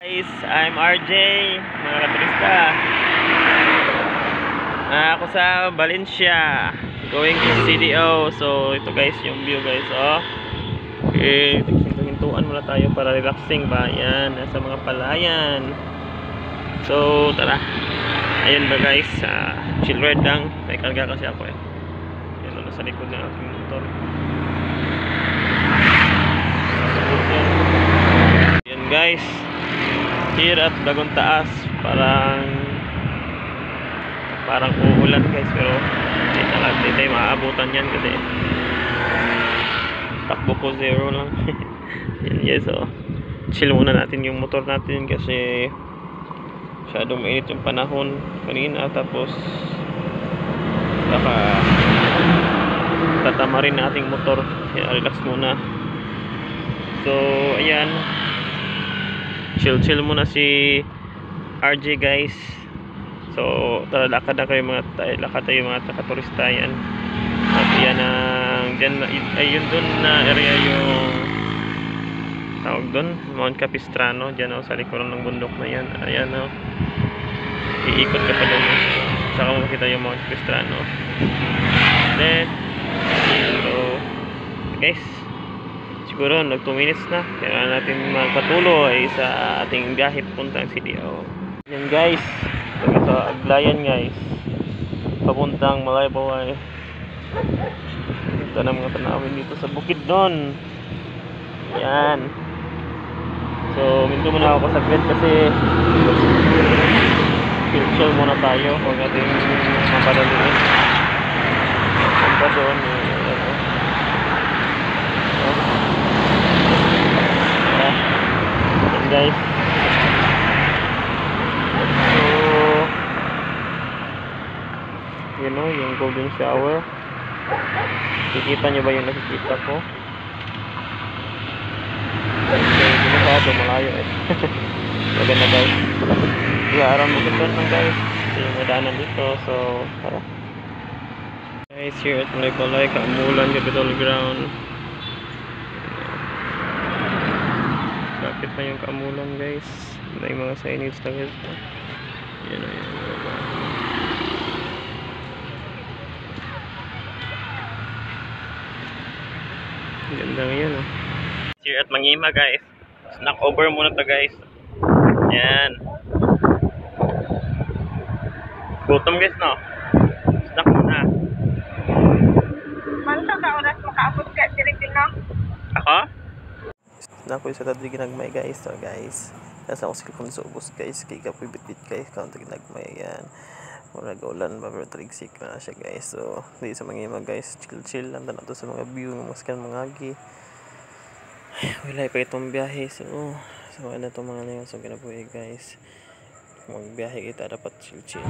Guys, I'm RJ, mga katurista. Ako sa Valencia, going to CDO. So ito guys yung view guys, oh. Okay, hintuan muna tayo para relaxing ba. Yan, nasa mga palayan. So tara. Ayun ba guys, chill ride lang. May karga kasi ako eh. Yan, nasa likod ng aking motor. Yan guys, here at Bagong Taas, parang uulan guys, pero hindi tayo maaabutan yan kasi takbo ko 0 lang. Yan guys, so chill muna natin yung motor natin kasi masyadong mainit yung panahon kanina, tapos baka tatama rin nating motor, kaya relax muna. So ayan, chill muna si RJ guys. So tara, lakad tayo mga turista yan. At yan ang ayun dun na area yung tawag dun, Mount Capistrano, dyan sa likuran ng bundok na yan. Ayan o, iikot ka pa dun, saka makikita yung Mount Capistrano. Then so guys, siguro nag 2 minutes na, kaya natin magpatuloy sa ating biyahe papuntang CDO. Yan guys, sa Aglayan guys, papuntang Malaybaway. Ito na mga tanawin dito sa bukid doon. Yan. So minto muna ako sa grid kasi chill muna tayo, huwag natin mapadaliin. Punta doon guys. So you know, yung golden shower, kikita nyo ba yung nakikita ko? Hindi masyado malayo eh. Maganda guys, around Bukidnon lang guys yung madaanan dito. So tara guys, here at Malaybalay, Kaamulan Capital Ground. Bakit na yung Kaamulan guys, may mga signage na guys. Yan na yan. Ganda ngayon oh. Here at Mangima guys, snack over muna to guys. Yan, gutom guys no, snack muna. Mantap ka oras makaabot ka direct no? Ako? Snack ko sa tadri ginagmay guys. So guys, nasa ako sikapon sa ubos guys, kay kapoy bitbit guys, kaunta ginagmay yan. Mura gaulan ba, pero trigsik na siya guys. So hindi sa Mangima guys, chill lang na to sa mga view ng mga agi. Wala pa itong biyahe. So ano itong mga ngayon. So kinabuhi guys, magbiyahe kita dapat chill.